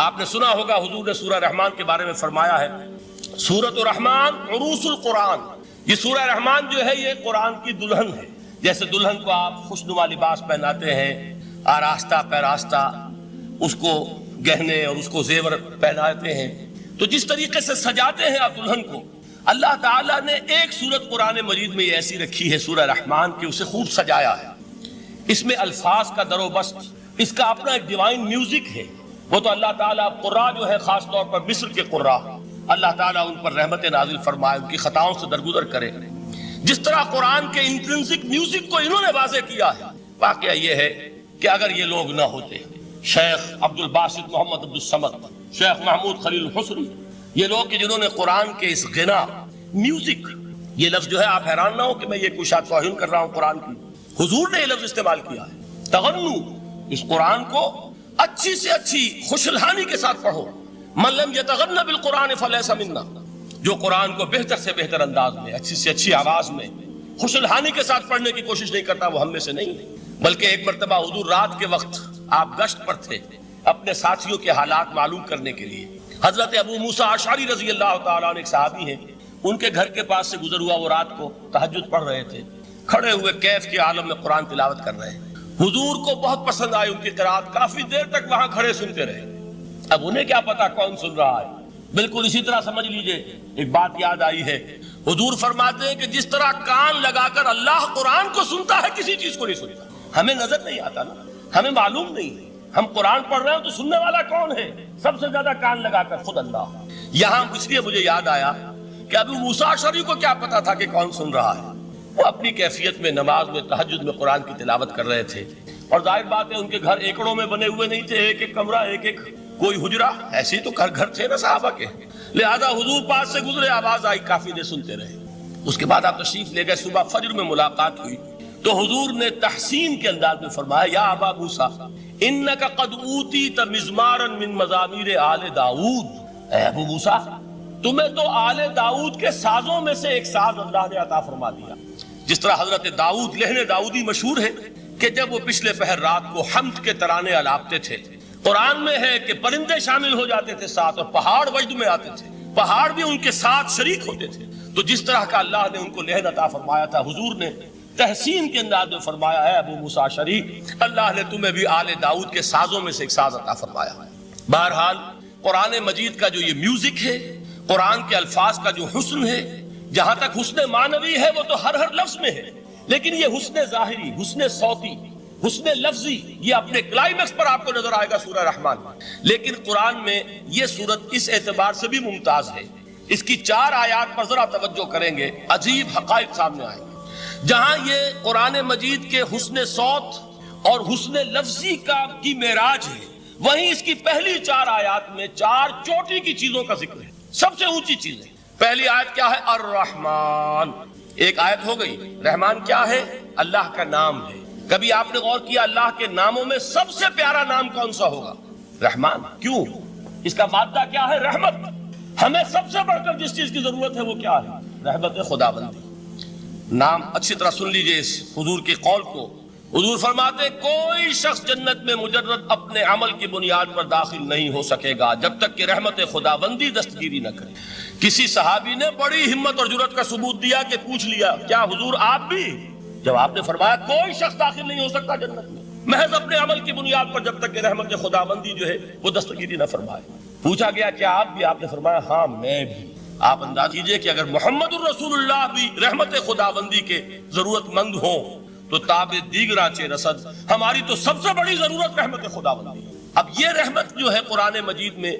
آپ نے سنا ہوگا حضور نے سورہ رحمان کے بارے میں فرمایا ہے سورۃ الرحمان عروس القرآن. یہ سورہ رحمان جو ہے یہ قرآن کی دلہن ہے. جیسے دلہن کو آپ خوشنما لباس پہناتے ہیں، آراستہ پیراستہ اس کو گہنے اور اس کو زیور پہناتے ہیں، تو جس طریقے سے سجاتے ہیں آپ دلہن کو، اللہ تعالیٰ نے ایک سورت قرآن مجید میں یہ ایسی رکھی ہے سورہ رحمان کی، اسے خوب سجایا ہے. اس میں الفاظ کا در و بست، اس کا اپنا ایک ڈیوائن میوزک ہے. وہ تو اللہ تعالیٰ قراء جو ہے خاص طور پر مصر کے قراء، اللہ تعالیٰ ان پر رحمت نازل فرمائے، ان کی خطاؤں سے درگزر کرے. جس طرح قرآن کے انٹرنسک میوزک کو انہوں نے واضح کیا ہے. واقعہ یہ ہے کہ اگر یہ لوگ نہ ہوتے، شیخ عبد الباسط محمد عبد الصمد، شیخ محمود خلیل الحسنی، یہ لوگ کہ جنہوں نے قرآن کے اس غنا میوزک، یہ لفظ جو ہے آپ حیران نہ ہو کہ میں یہ کوئی شاید توہین کر رہا ہوں قرآن کی، حضور نے یہ لفظ استعمال کیا ہے. تغنو، اس قرآن کو اچھی سے اچھی خوشلحانی کے ساتھ پڑھو. من لم یتغن بالقرآن فلیس منا، جو قرآن کو بہتر سے بہتر انداز میں، اچھی سے اچھی آواز میں، خوشلحانی کے ساتھ پڑھنے کی کوشش نہیں کرتا، وہ ہم میں سے نہیں. بلکہ ایک مرتبہ حضور رات کے وقت آپ گشت پر تھے اپنے ساتھیوں کے حالات معلوم کرنے کے لیے. حضرت ابو موسیٰ اشعری رضی اللہ تعالیٰ عنہ ایک صحابی ہیں، ان کے گھر کے پاس سے گزر ہوا، وہ رات کو تہجد پڑھ رہے تھے، کھڑے ہوئے کیف کے عالم میں قرآن تلاوت کر رہے ہیں. حضور کو بہت پسند آئی ان کی قرات، کافی دیر تک وہاں کھڑے سنتے رہے. اب انہیں کیا پتا کون سن رہا ہے. بالکل اسی طرح سمجھ لیجئے ایک بات یاد آئی ہے، حضور فرماتے ہیں کہ جس طرح کان لگا کر اللہ قرآن کو سنتا ہے کسی چیز کو نہیں سنتا. ہمیں نظر نہیں آتا نا، ہمیں معلوم نہیں، ہم قرآن پڑھ رہے ہیں تو سننے والا کون ہے؟ سب سے زیادہ کان لگا کر خود اللہ. یہاں اس لیے مجھے یاد آیا کہ ابو موسیٰ اشعری کو کیا پتا تھا کہ کون سن رہا ہے. وہ اپنی کیفیت میں نماز میں تہجد میں قرآن کی تلاوت کر رہے تھے، اور ظاہر بات ہے ان کے گھر ایکڑوں میں بنے ہوئے نہیں تھے، ایک ایک کمرہ، ایک ایک کوئی حجرہ، ایسے تو گھر تھے نا صحابہ کے. لہذا حضور پاس سے گزرے، آواز آئی، کافی دیر سنتے رہے. اس کے بعد آپ تشریف لے گئے، صبح فجر میں ملاقات ہوئی تو حضور نے تحسین کے انداز میں فرمایا یا ابا موسیٰ انک قد اوتیت مزمارا من مزامیر آل داؤد. اے ابو موسیٰ، تمہیں تو آل داؤد کے سازوں میں سے ایک ساز اللہ نے عطا فرما دیا. جس طرح حضرت داؤد، لہن داؤدی مشہور ہے کہ جب وہ پچھلے پہر رات کو حمد کے ترانے الاپتے تھے، قرآن میں ہے کہ پرندے شامل ہو جاتے تھے ساتھ، اور پہاڑ وجد میں آتے تھے، پہاڑ بھی ان کے ساتھ شریک ہوتے تھے. تو جس طرح کا اللہ نے ان کو لہن عطا فرمایا تھا، حضور نے تحسین کے انداز میں فرمایا ہے ابو موسیٰ اشعری، اللہ نے تمہیں بھی آل داؤد کے سازوں میں سے ایک ساز عطا فرمایا ہے. بہرحال قرآن مجید کا جو یہ میوزک ہے، قرآن کے الفاظ کا جو حسن ہے، جہاں تک حسن معنوی ہے وہ تو ہر لفظ میں ہے، لیکن یہ حسن ظاہری، حسن صوتی، حسن لفظی، یہ اپنے کلائمیکس پر آپ کو نظر آئے گا سورہ رحمان میں. لیکن قرآن میں یہ سورت اس اعتبار سے بھی ممتاز ہے، اس کی 4 آیات پر ذرا توجہ کریں گے، عجیب حقائق سامنے آئیں گے. جہاں یہ قرآن مجید کے حسن صوت اور حسن لفظی کی معراج ہے، وہیں اس کی پہلی 4 آیات میں 4 چوٹی کی چیزوں کا ذکر ہے، سب سے اونچی چیز ہے. پہلی آیت کیا ہے؟ الرحمن. ایک آیت ہو گئی. رحمان کیا ہے؟ اللہ کا نام ہے. کبھی آپ نے غور کیا اللہ کے ناموں میں سب سے پیارا نام کون سا ہوگا؟ رحمان. کیوں؟ اس کا مادہ کیا ہے؟ رحمت. ہمیں سب سے بڑھ کر جس چیز کی ضرورت ہے وہ کیا ہے؟ رحمت خداوندی. نام اچھی طرح سن لیجئے اس حضور کے قول کو. حضور فرماتے کوئی شخص جنت میں مجرد اپنے عمل کی بنیاد پر داخل نہیں ہو سکے گا جب تک کہ رحمت خداوندی دستگیری نہ کرے. کسی صحابی نے بڑی ہمت اور جرأت کا ثبوت دیا کہ پوچھ لیا کیا حضور آپ بھی؟ جب آپ نے فرمایا کوئی شخص داخل نہیں ہو سکتا جنت میں محض اپنے عمل کی بنیاد پر جب تک کہ رحمت خداوندی جو ہے وہ دستگیری نہ فرمائے. پوچھا گیا کیا آپ بھی؟ آپ نے فرمایا ہاں میں بھی. آپ انداز کیجئے کہ اگر محمد الرسول اللہ بھی رحمت خداوندی کے ضرورت مند ہوں تو تاب دیگراں چے رسد، ہماری تو سب سے بڑی ضرورت رحمت خداوندی. اب یہ رحمت جو ہے قرآن مجید میں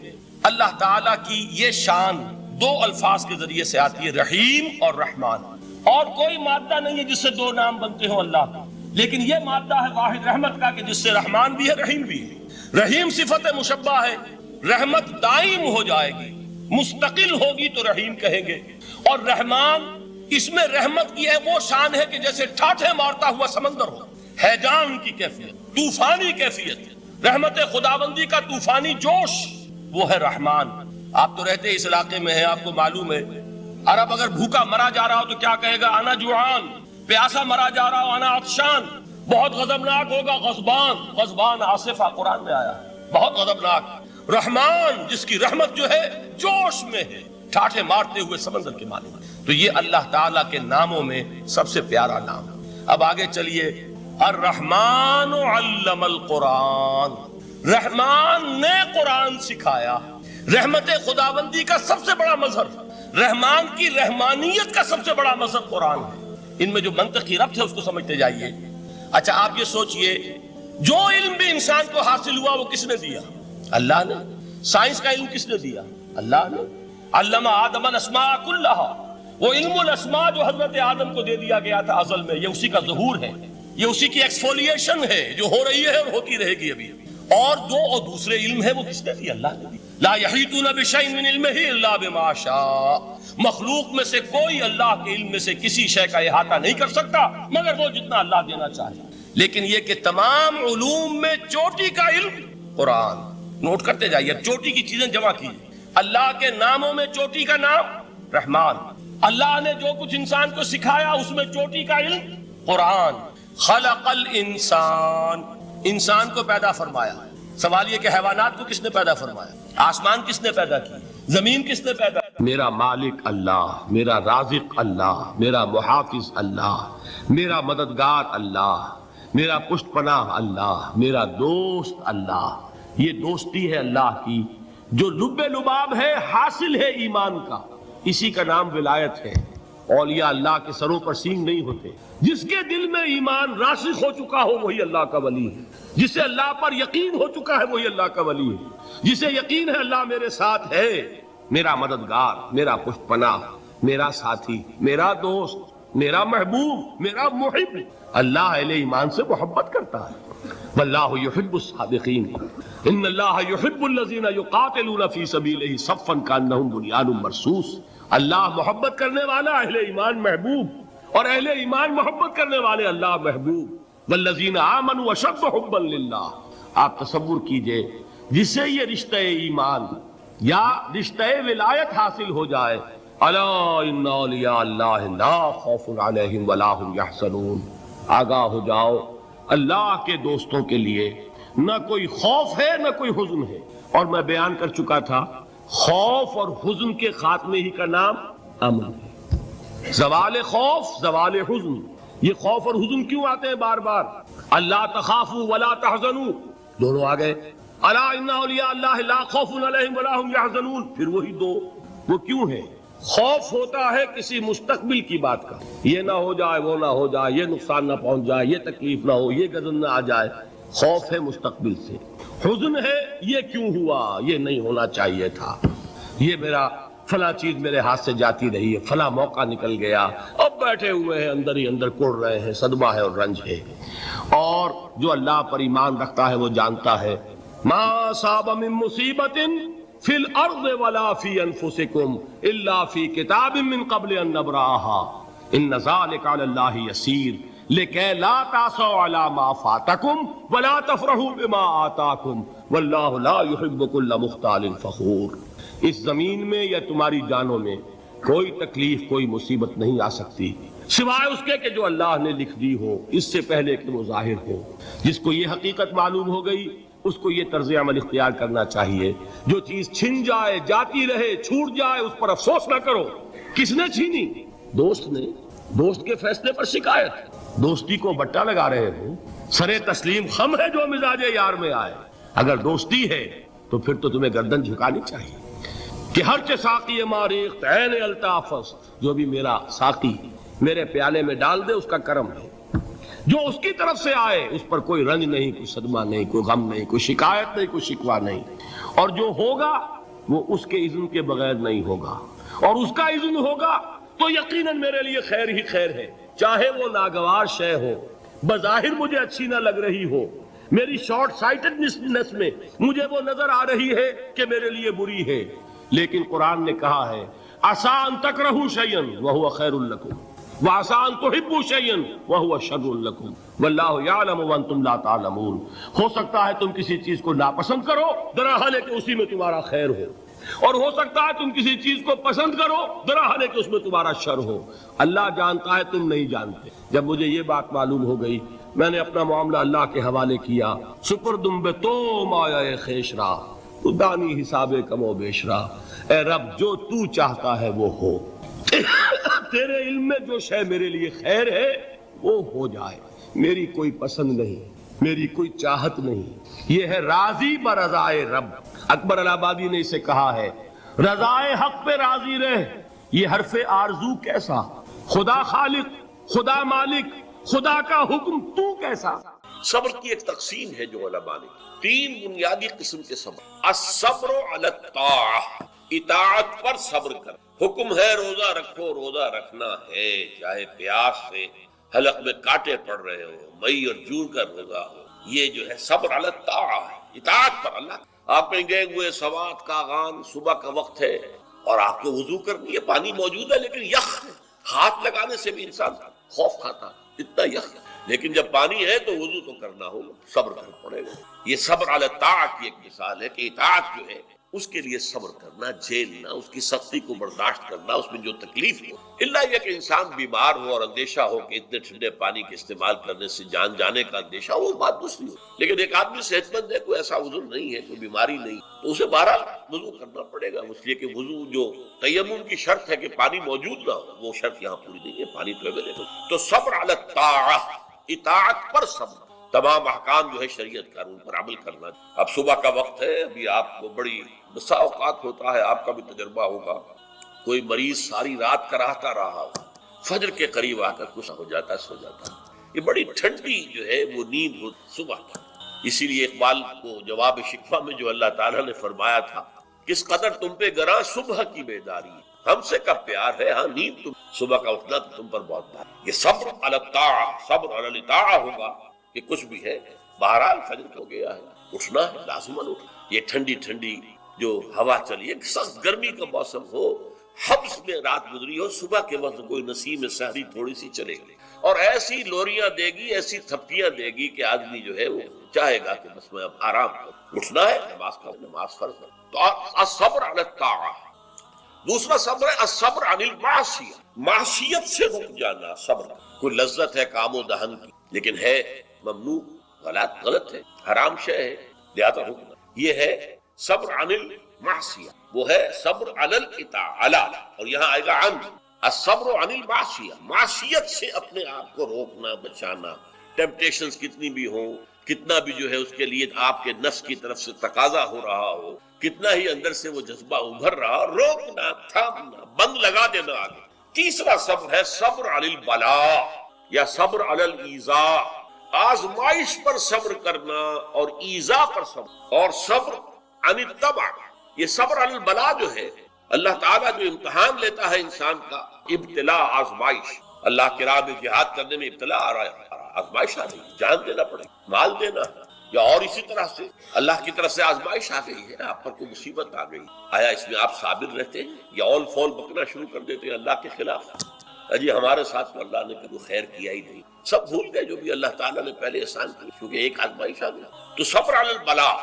اللہ تعالیٰ کی یہ شان 2 الفاظ کے ذریعے سے آتی ہے، رحیم اور رحمان. اور کوئی مادہ نہیں ہے جس سے 2 نام بنتے ہوں اللہ کا، لیکن یہ مادہ ہے واحد رحمت کا کہ جس سے رحمان بھی ہے رحیم بھی ہے. رحیم صفت مشبہ ہے، رحمت دائم ہو جائے گی، مستقل ہوگی تو رحیم کہیں گے. اور رحمان، اس میں رحمت کی ہے وہ شان ہے کہ جیسے ٹھاٹھے مارتا ہوا سمندر ہو، ہیجان کی کیفیت، طوفانی کیفیت. رحمت خداوندی کا طوفانی جوش وہ ہے رحمان. آپ تو رہتے اس علاقے میں ہیں، آپ کو معلوم ہے عرب اگر بھوکا مرا جا رہا ہو تو کیا کہے گا؟ انا جوعان. پیاسا مرا جا رہا ہو انا عطشان. بہت غضبناک ہوگا غضبان. غضبان آصفہ قرآن میں آیا، بہت غضبناک. رحمان جس کی رحمت جو ہے جوش میں ہے، ٹھاٹھے مارتے ہوئے سمندر کے مالک۔ تو یہ اللہ تعالیٰ کے ناموں میں سب سے پیارا نام۔ اب آگے چلیے، الرحمن علم القرآن، رحمان نے قرآن سکھایا۔ رحمت خداوندی کا سب سے بڑا مظہر، رحمان کی رحمانیت کا سب سے بڑا مظہر قرآن ہے۔ ان میں جو منطقی ربط ہے اس کو سمجھتے جائیے۔ اچھا آپ یہ سوچئے، جو علم بھی انسان کو حاصل ہوا وہ کس نے دیا؟ اللہ نے۔ سائنس کا علم کس نے دیا؟ اللہ نے۔ علم آدم الاسماء کلھا، وہ علم الاسماء جو حضرت آدم کو دے دیا گیا تھا ازل میں، یہ اسی کا ظہور ہے، یہ اسی کی ایکسفولیشن ہے جو ہو رہی ہے اور ہوتی رہے گی ابھی۔ اور جو دوسرے علم ہے وہ کس نے دی؟ اللہ نے دی۔ لا یحیطون بشیء من علمہ الا بما شاء، مخلوق میں سے کوئی اللہ کے علم میں سے کسی شے کا احاطہ نہیں کر سکتا مگر وہ جتنا اللہ دینا چاہے۔ لیکن یہ کہ تمام علوم میں چوٹی کا علم قرآن، نوٹ کرتے جائیے، چوٹی کی چیزیں جمع کیجیے۔ اللہ کے ناموں میں چوٹی کا نام رحمان، اللہ نے جو کچھ انسان کو سکھایا اس میں چوٹی کا علم قرآن۔ خلق الانسان، انسان کو پیدا فرمایا۔ سوال یہ کہ حیوانات کو کس نے پیدا فرمایا؟ آسمان کس نے پیدا کی؟ زمین کس نے پیدا کی؟ میرا مالک اللہ، میرا رازق اللہ، میرا محافظ اللہ، میرا مددگار اللہ، میرا پشت پناہ اللہ، میرا دوست اللہ۔ یہ دوستی ہے اللہ کی جو لب لباب ہے، حاصل ہے ایمان کا، اسی کا نام ولایت ہے۔ اولیاء اللہ کے سروں پر سینگ نہیں ہوتے، جس کے دل میں ایمان راسخ ہو چکا ہو وہی اللہ کا ولی ہے، جسے اللہ پر یقین ہو چکا ہے وہی اللہ کا ولی ہے، جسے یقین ہے اللہ میرے ساتھ ہے، میرا مددگار، میرا پشت پناہ، میرا ساتھی، میرا دوست، میرا محبوب، میرا محب۔ اللہ اہل ایمان سے محبت کرتا ہے۔ واللہ یحب الصادقین، ان اللہ یحب الذین یقاتلون فی سبیلہ صفا کانہم بنیان مرصوص۔ اللہ محبت کرنے والا، اہل ایمان محبوب، اور اہل ایمان محبت کرنے والے اللہ محبوب۔ والذین آمنوا اشد حبا للہ۔ آپ تصور کیجئے جسے یہ رشتہ ایمان یا رشتہ ولایت حاصل ہو جائے، الا ان اولیاء اللہ لا خوف علیہم ولا هم یحزنون، آگاہ ہو جاؤ اللہ کے دوستوں کے لیے نہ کوئی خوف ہے نہ کوئی حزن ہے۔ اور میں بیان کر چکا تھا، خوف اور حزن کے خاتمے ہی کا نام امن ہے۔ زوال خوف، زوال حزن۔ یہ خوف اور حزن کیوں آتے ہیں بار بار؟ اللہ تخافوا ولا تحزنوا، دونوں آ گئے۔ الا ان اولیاء اللہ لا خوف علیہم ولا هم یحزنون، پھر وہی دو۔ وہ کیوں ہے؟ خوف ہوتا ہے کسی مستقبل کی بات کا، یہ نہ ہو جائے، وہ نہ ہو جائے، یہ نقصان نہ پہنچ جائے، یہ تکلیف نہ ہو، یہ غضب نہ آ جائے، خوف ہے مستقبل سے۔ حزن ہے یہ کیوں ہوا، یہ نہیں ہونا چاہیے تھا، یہ میرا فلاں چیز میرے ہاتھ سے جاتی رہی ہے، فلاں موقع نکل گیا، اب بیٹھے ہوئے ہیں اندر ہی اندر کڑ رہے ہیں، صدمہ ہے اور رنج ہے۔ اور جو اللہ پر ایمان رکھتا ہے وہ جانتا ہے ما اصاب من مصیبت فی الارض ولا فی انفسکم الا فی کتاب من قبل ان نبرأها ان ذلک علی اللہ یسیر لکی لا تعصوا علی ما فاتکم ولا تفرحوا بما آتاکم واللہ لا يحب کل مختال فخور۔ اس زمین میں یا تمہاری جانوں میں کوئی تکلیف، کوئی مصیبت نہیں آ سکتی سوائے اس کے کہ جو اللہ نے لکھ دی ہو، اس سے پہلے کہ وہ ظاہر ہو۔ جس کو یہ حقیقت معلوم ہو گئی اس کو یہ طرز عمل اختیار کرنا چاہیے، جو چیز چھن جائے، جاتی رہے، چھوٹ جائے، اس پر افسوس نہ کرو۔ کس نے چھینی؟ دوست نے۔ دوست کے فیصلے پر شکایت، دوستی کو بٹا لگا رہے ہو، سرے تسلیم خم ہے جو مزاج یار میں آئے۔ اگر دوستی ہے تو پھر تو تمہیں گردن جھکانی چاہیے کہ ہر چہ ساقی ماریخت عین الطاف، جو بھی میرا ساقی میرے پیالے میں ڈال دے اس کا کرم ہے، جو اس کی طرف سے آئے اس پر کوئی رنج نہیں، کوئی صدمہ نہیں، کوئی غم نہیں، کوئی شکایت نہیں، کوئی شکوہ نہیں، اور جو ہوگا وہ اس کے اذن کے بغیر نہیں ہوگا، اور اس کا اذن ہوگا تو یقیناً میرے لیے خیر ہی خیر ہے، چاہے وہ ناگوار شے ہو، بظاہر مجھے اچھی نہ لگ رہی ہو، میری شارٹ سائٹڈنس میں مجھے وہ نظر آ رہی ہے کہ میرے لیے بری ہے، لیکن قرآن نے کہا ہے عسیٰ ان تکرہوا شیئا وہو خیر لکم وعسیٰ ان تحبوا شیئا وہو شر لکم واللہ یعلم وانتم لا تعلمون۔ ہو سکتا ہے تم کسی چیز کو ناپسند کرو، دراحال ہے کہ اسی میں تمہارا خیر ہو، اور ہو سکتا ہے تم کسی چیز کو پسند کرو، دراحال ہے کہ اس میں تمہارا شر ہو۔ اللہ جانتا ہے، تم نہیں جانتے۔ جب مجھے یہ بات معلوم ہو گئی میں نے اپنا معاملہ اللہ کے حوالے کیا۔ سپردم بے تو مایہ خیش را تو دانی حساب کم و بیشرا، اے رب جو تو چاہتا ہے وہ ہو، تیرے علم میں جو شے میرے لیے خیر ہے وہ ہو جائے، میری کوئی پسند نہیں، میری کوئی چاہت نہیں، یہ ہے راضی برضائے رب۔ اکبر الہ آبادی نے اسے کہا ہے رضائے حق پہ راضی رہ، یہ حرف آرزو کیسا، خدا خالق، خدا مالک، خدا کا حکم تو کیسا۔ صبر کی ایک تقسیم ہے جو علماء نے، تین بنیادی قسم کے صبر۔ الصبر علی الطاعہ، اطاعت پر صبر کر، حکم ہے روزہ رکھو، روزہ رکھنا ہے، چاہے پیاس سے حلق میں کانٹے پڑ رہے ہو، مئی اور جون کا روزہ ہو، یہ جو ہے صبر علی الطاعہ ہے، اطاعت پر۔ اللہ آپ کہیں گے ہوئے سوات کا غان، صبح کا وقت ہے اور آپ کو وضو کرنی ہے، پانی موجود ہے لیکن یخ ہے، ہاتھ لگانے سے بھی انسان خوف کھاتا ہے، اتنا یخ ہے، لیکن جب پانی ہے تو وضو تو کرنا ہوگا، صبر کرنا پڑے گا۔ یہ صبر علی الطاعہ کی ایک مثال ہے کہ اطاعت جو ہے اس کے لیے صبر کرنا، جھیلنا، اس کی سختی کو برداشت کرنا، اس میں جو تکلیف ہو، اللہ یہ کہ انسان بیمار ہو اور اندیشہ ہو کہ اتنے ٹھنڈے پانی کے استعمال کرنے سے جان جانے کا اندیشہ ہو، وہ بات دوسری ہو، لیکن ایک آدمی صحت مند ہے، کوئی ایسا عذر نہیں ہے، کوئی بیماری نہیں، تو اسے بہرحال وضو کرنا پڑے گا، اس لیے کہ وضو جو تیمم کی شرط ہے کہ پانی موجود نہ ہو، وہ شرط یہاں پوری نہیں ہے، پانی تو اویلیبل۔ تو صبر علی الطاعہ، اطاعت پر صبر، تمام احکام جو ہے شریعت کا ان پر عمل کرنا۔ اب صبح کا وقت ہے، ابھی آپ کو بڑی بسا اوقات ہوتا ہے، آپ کا بھی تجربہ ہوگا، کوئی مریض ساری رات کراہتا رہا ہو، فجر کے قریب آ کر کچھ ہو جاتا ہے، سو جاتا ہے، یہ بڑی ٹھنڈی جو ہے وہ نیند ہو صبح کی۔ اسی لیے اقبال کو جواب شکوہ میں جو اللہ تعالیٰ نے فرمایا تھا، کس قدر تم پہ گراں صبح کی بیداری، ہم سے کب پیار ہے، ہاں نیند تم، صبح کا اٹھنا تو تم پر بہت بھاری۔ یہ صبر علی الطاعہ، صبر علی الطاعہ ہوگا کہ کچھ بھی ہے، بہرحال فجر ہو گیا ہے، اٹھنا ہے، لازماً اٹھنا۔ یہ ٹھنڈی ٹھنڈی جو ہوا چلی، ایک سخت گرمی کا موسم ہو، حبس میں رات گزری ہو، صبح کے وقت کوئی نسیم سحری تھوڑی سی چلے گی اور ایسی لوریاں دے گی، ایسی تھپکیاں دے گی کہ آدمی جو ہے وہ چاہے گا کہ بس میں اب آرام کروں، اٹھنا ہے، نماز کا نماز فرض ہے۔ تو الصبر علی الطاعہ۔ دوسرا صبر ہے الصبر عن المعصیہ، معصیت سے رک جانا صبر۔ کوئی لذت ہے کام و دہن کی لیکن ہے ممنوع، غلط ہے، حرام شے ہے، لہذا رکنا، یہ ہے صبر عن المعصیہ، وہ ہے صبر علی الاطاعہ، اور یہاں آئے گا عن الصبر عن المعصیہ، معصیت سے اپنے آپ کو روکنا، بچانا، ٹیمپٹیشنز کتنی بھی ہوں، کتنا بھی جو ہے اس کے لیے آپ کے نفس کی طرف سے تقاضا ہو رہا ہو، کتنا ہی اندر سے وہ جذبہ ابھر رہا ہو، روکنا، تھامنا، بند لگا دینا آگے۔ تیسرا صبر ہے صبر علی البلاء یا صبر علی الایذاء، آزمائش پر صبر کرنا اور ایذا پر صبر، اور صبر عن الطبع، یہ صبر علی البلاء جو ہے، اللہ تعالیٰ جو امتحان لیتا ہے انسان کا، ابتلاء، آزمائش، اللہ کی راہ میں جہاد کرنے میں ابتلاء آ رہا ہے، آزمائش آ رہی ہے، جان دینا پڑے، مال دینا ہے، یا اور اسی طرح سے اللہ کی طرف سے آزمائش آ گئی ہے، آپ پر کوئی مصیبت آ گئی، آیا اس میں آپ صابر رہتے ہیں یا اول فول بکنا شروع کر دیتے ہیں اللہ کے خلاف؟ جی ہمارے ساتھ تو اللہ نے کوئی خیر کیا ہی نہیں، سب بھول گئے جو بھی اللہ تعالیٰ نے پہلے احسان کیا، کیونکہ ایک آزمائش آ گئی۔ تو صبر علی البلاء،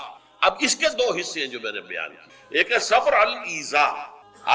اب اس کے دو حصے ہیں جو میں نے بیان کیے، ایک ہے صبر علی الایذاء،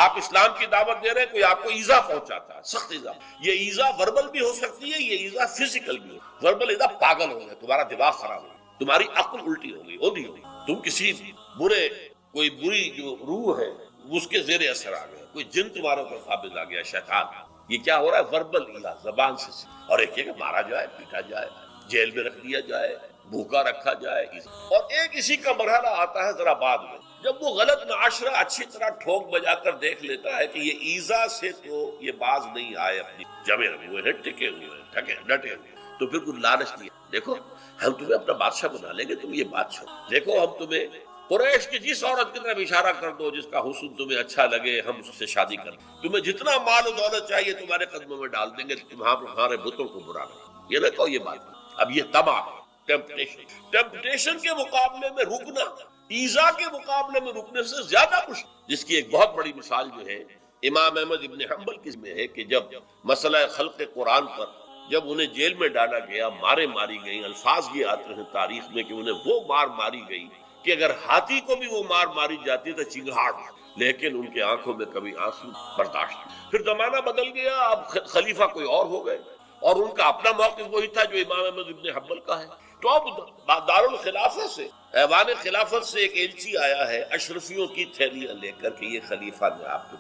آپ اسلام کی دعوت دے رہے ہیں، کوئی آپ کو ایذا پہنچاتا ہے، سخت ایذا، یہ ایذا وربل بھی ہو سکتی ہے، یہ ایذا فزیکل بھی ہو، وربل ایذا پاگل ہو گئے، تمہارا دماغ خراب ہو گیا، تمہاری عقل الٹی ہو گئی، اوندھی ہو گئی، تم کسی برے، کوئی بری جو روح ہے اس کے زیر اثر آ گئے، کوئی جن تمہارے اوپر قابض آ گیا، شیطان، یہ کیا ہو رہا ہے؟ وربل ایذا، زبان سے، اور ایک یہ کہ مارا جائے، پیٹا جائے، جیل میں رکھ دیا جائے، بھوکا رکھا جائے، اور ایک اسی کا مرحلہ آتا ہے ذرا بعد میں، جب وہ غلط معاشرہ اچھی طرح ٹھوک بجا کر دیکھ لیتا ہے کہ یہ ایذا سے تو یہ باز نہیں آئے، اپنی جمے ہوئے ہیں، ٹکے ہوئے ہیں، ڈٹے ہوئے ہیں، تو پھر کوئی لالچ نہیں ہے، دیکھو ہم تمہیں اپنا بادشاہ بنا لیں گے، تم یہ بات چھوڑو، دیکھو ہم تمہیں قریش کی جس عورت کی طرف اشارہ کر دو جس کا حسن تمہیں اچھا لگے، ہم اس سے شادی کر دیں، تمہیں جتنا مال و دولت چاہیے تمہارے قدموں میں ڈال دیں گے، تمہارے بتوں کو برا لگے، یہ نہ کہو یہ بات۔ اب یہ تباہ ٹیمپٹیشن کے مقابلے میں رکنا، ایذا کے مقابلے میں رکنے سے زیادہ مشکل، جس کی ایک بہت بڑی مثال جو ہے امام احمد ابن حنبل کی میں ہے کہ جب مسئلہ خلق قرآن پر جب انہیں جیل میں ڈالا گیا، مارے ماری گئی، الفاظ یہ آتے ہیں تاریخ میں کہ انہیں وہ مار ماری گئی کہ اگر ہاتھی کو بھی وہ مار ماری جاتی تو چنگھاڑ، لیکن ان کے آنکھوں میں کبھی آنسو برداشت۔ پھر زمانہ بدل گیا، اب خلیفہ کوئی اور ہو گئے اور ان کا اپنا موقف وہی تھا جو امام احمد ابن حنبل کا ہے، تو اب دارالخلافہ سے ایوان خلافت سے ایک ایلچی آیا ہے اشرفیوں کی تھیلیاں لے کر کے یہ خلیفہ نے آپ کو.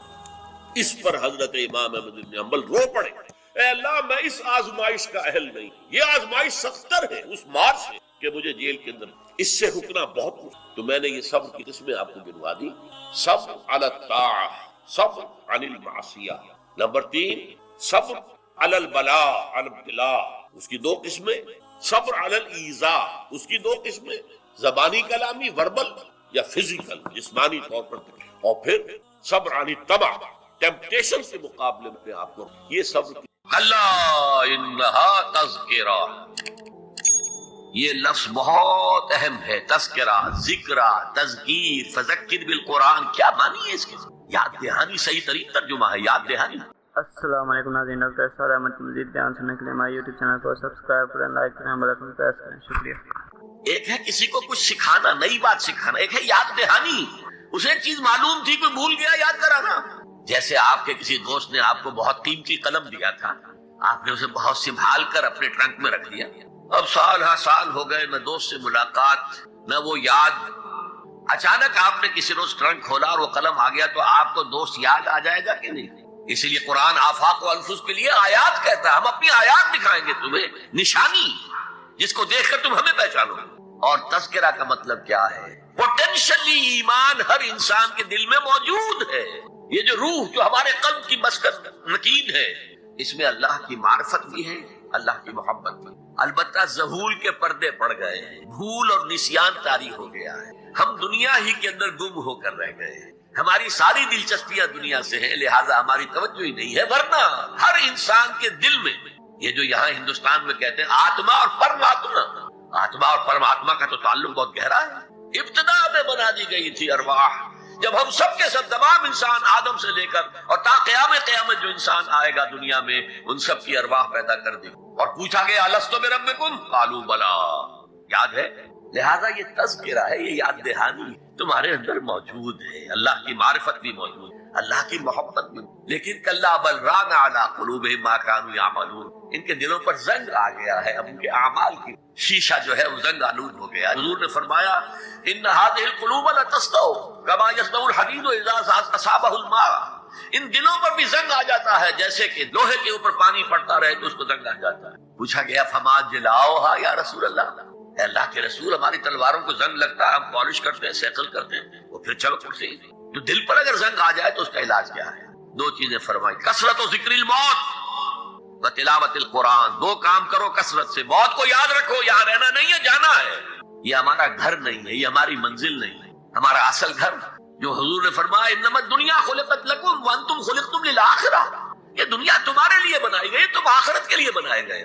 اس پر حضرت امام احمد بن حنبل رو پڑے، اے اللہ میں اس آزمائش کا اہل نہیں، یہ آزمائش سختر ہے اس مار سے کہ مجھے جیل کے اندر اس سے رکنا بہت مشکل. تو میں نے یہ صبر کی قسمیں آپ کو گنوا دی. صبر علی الطاعہ، صبر عن المعصیہ. نمبر 3 صبر علی البلاء علی الابتلاء، اس کی 2 قسمیں. صبر علی الایذاء، اس کی 2 قسمیں، زبانی کلامی وربل یا فزیکل جسمانی طور پر. اور پھر صبر عن الطمع، ٹیمپٹیشن کے مقابلے میں آپ کو یہ صبر. اللہ انہا تذکرہ، یہ لفظ بہت اہم ہے. تذکرہ، ذکرہ، تذکیر، فذکر بالقرآن، کیا معنی ہے اس کے؟ یاد دہانی. صحیح طریق ترجمہ ہے یاد دہانی. السلام علیکم ناظرین، ڈاکٹر اسرار احمد کی مزید بیان سننے کے لیے ہمارے یوٹیوب چینل کو سبسکرائب کریں، لائک کریں، بیل آئیکن پریس کریں. شکریہ. ایک ہے کسی کو کچھ سکھانا، نئی بات سکھانا، ایک ہے یاد دہانی. اسے ایک چیز معلوم تھی کوئی بھول گیا، یاد کرانا. جیسے آپ کے کسی دوست نے آپ کو بہت قیمتی قلم دیا تھا، آپ نے اسے بہت سنبھال کر اپنے ٹرنک میں رکھ دیا. اب سال ہا سال ہو گئے، نہ دوست سے ملاقات نہ وہ یاد. اچانک آپ نے کسی روز ٹرنک کھولا اور وہ قلم آ گیا، تو آپ کو دوست یاد آ جائے گا کہ نہیں؟ اسی لیے قرآن آفاق و انفس کے لیے آیات کہتا ہے. ہم اپنی آیات دکھائیں گے تمہیں، نشانی جس کو دیکھ کر تم ہمیں پہچانو. اور تذکرہ کا مطلب کیا ہے؟ پوٹینشلی ایمان ہر انسان کے دل میں موجود ہے. یہ جو روح جو ہمارے قلب کی مسکن نکین ہے، اس میں اللہ کی معرفت بھی ہے، اللہ کی محبت بھی. البتہ ظہول کے پردے پڑ گئے ہیں، بھول اور نسیان طاری ہو گیا ہے. ہم دنیا ہی کے اندر گم ہو کر رہ گئے ہیں. ہماری ساری دلچسپیاں دنیا سے ہیں، لہٰذا ہماری توجہ ہی نہیں ہے. ورنہ ہر انسان کے دل میں یہ جو یہاں ہندوستان میں کہتے ہیں آتما اور پرماتما، آتما اور پرماتما کا تو تعلق بہت گہرا ہے. ابتدا میں بنا دی گئی تھی ارواح. جب ہم سب کے سب تمام انسان آدم سے لے کر اور تا قیامت جو انسان آئے گا دنیا میں، ان سب کی ارواح پیدا کر دی اور پوچھا گیا الستو بربکم قالوا بلا. یاد ہے؟ لہذا یہ تذکرہ ہے، یہ یاد دہانی تمہارے اندر موجود ہے. اللہ کی معرفت بھی موجود ہے، اللہ کی محبت بھی. لیکن کلا بل ران علی قلوبہم ما کانوا یعملون، ان کے دلوں پر زنگ آ گیا ہے. اب ان کے اعمال کی شیشہ جو ہے وہ زنگ آلود ہو گیا. حضور نے فرمایا ان هذه القلوب لتسطو كما يسطو الحديد اذا اصابه الماء. ان دلوں پر بھی زنگ آ جاتا ہے جیسے کہ لوہے کے اوپر پانی پڑتا رہے تو اس کو زنگ آ جاتا ہے. پوچھا گیا فما جلاؤها یا رسول اللہ، اے اللہ کے رسول ہماری تلواروں کو زنگ لگتا ہے، ہم پالش کرتے ہیں، سیکل کرتے ہیں، وہ پھر چلو کرتے ہیں. تو دل پر اگر زنگ آ جائے تو اس کا علاج کیا ہے؟ 2 چیزیں فرمائی، کثرت و ذکر الموت و تلاوت القرآن. 2 کام کرو کثرت سے. موت کو یاد رکھو، یہاں رہنا نہیں ہے، جانا ہے. یہ ہمارا گھر نہیں ہے، یہ ہماری منزل نہیں ہے. ہمارا اصل گھر جو حضور نے فرمایا انما الدنیا خلقت لکم وانتم خلقتم للآخرہ، یہ دنیا تمہارے لیے بنائی گئی، تم آخرت کے لیے بنائے گئے.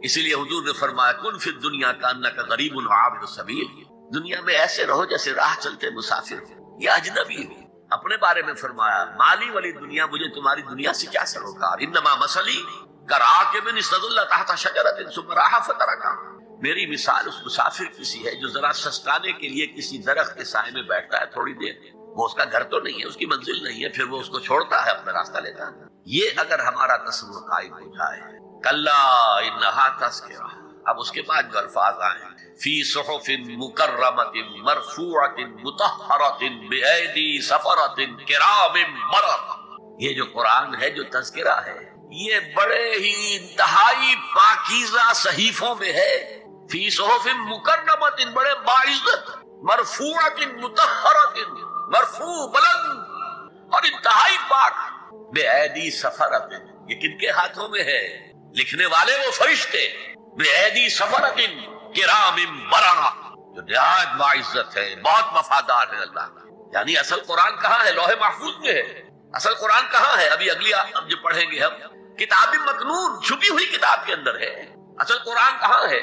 اسی لیے حضور نے فرمایا کن فی الدنیا کانک غریب عابر السبیل، دنیا میں ایسے رہو جیسے راہ چلتے مسافر ہو یا اجنبی ہو. اپنے بارے میں فرمایا مالی والی دنیا، مجھے تمہاری دنیا سے کیا سروکار. انما مثلی کراکب استظل تحت شجرۃ ثم راح فترکھا، میری مثال اس مسافر کسی ہے جو ذرا سستانے کے لیے کسی درخت کے سائے میں بیٹھتا ہے تھوڑی دیر. وہ اس کا گھر تو نہیں ہے، اس کی منزل نہیں ہے، پھر وہ اس کو چھوڑتا ہے، اپنا راستہ لیتا ہے. یہ اگر ہمارا تصور قائم ہو جائے، کلا انہا تذکرہ. اب اس کے بعد جو الفاظ آئے فی صحف مکرمۃ مرفوعۃ مطہرۃ بایدی سفرۃ کرام بررہ. یہ جو قرآن ہے، جو تذکرہ ہے، یہ بڑے ہی انتہائی پاکیزہ صحیفوں میں ہے. فی صحف مکرمۃ، بڑے باعزت، مرفوعۃ مطہرۃ، مرفوع بلند اور انتہائی پاک. بایدی سفرۃ، یہ کن کے ہاتھوں میں ہے؟ لکھنے والے وہ فرشتے. بایدی سفرۃ کرام بررہ، جو نہایت باعزت ہے، بہت وفادار ہے اللہ کا. یعنی اصل قرآن کہاں ہے؟ لوح محفوظ میں ہے. اصل قرآن کہاں ہے؟ ابھی اگلی اب جو پڑھیں گے ہم، کتاب مکنون، چھپی ہوئی کتاب کے اندر ہے. اصل قرآن کہاں ہے؟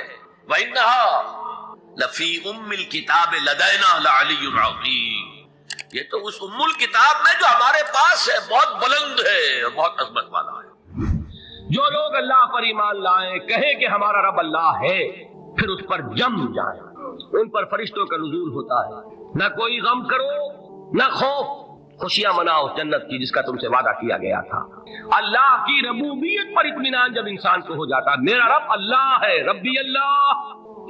وَإِنَّهَا لَفِي أُمِّ الْكِتَابِ لَدَيْنَا لَعَلِيٌّ عَظِيمٌ. یہ تو اس ام الکتاب میں جو ہمارے پاس ہے، بہت بلند ہے اور بہت عظمت والا ہے. جو لوگ اللہ پر ایمان لائیں، کہیں کہ ہمارا رب اللہ ہے، پھر اس پر جم جائیں. ان پر فرشتوں کا نزول ہوتا ہے. نہ کوئی غم کرو نہ خوف، خوشیاں مناؤ جنت کی جس کا تم سے وعدہ کیا گیا تھا. اللہ کی ربوبیت پر اطمینان جب انسان کو ہو جاتا، میرا رب اللہ ہے، ربی اللہ،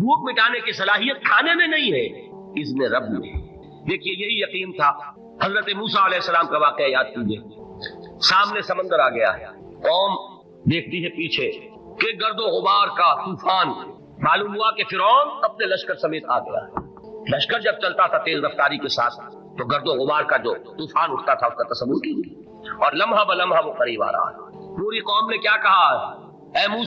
بھوک مٹانے کی صلاحیت کھانے میں نہیں ہے، اذن رب میں۔ دیکھیے یہی یقین تھا۔ حضرت موسیٰ علیہ السلام کا واقعہ یاد کیجیے، سامنے سمندر آ گیا ہے، قوم دیکھتی ہے پیچھے کہ گرد و غبار کا طوفان، معلوم ہوا کہ فرعون اپنے لشکر سمیت آ گیا ہے۔ لشکر جب چلتا تھا تیز رفتاری کے ساتھ تو گرد و غبار کا جو طوفان اٹھتا تھا اس کا تصور کیجیے، اور لمحہ بلمحہ وہ قریب آ رہا ہے۔ پوری قوم نے کیا کہا، اے موسیٰ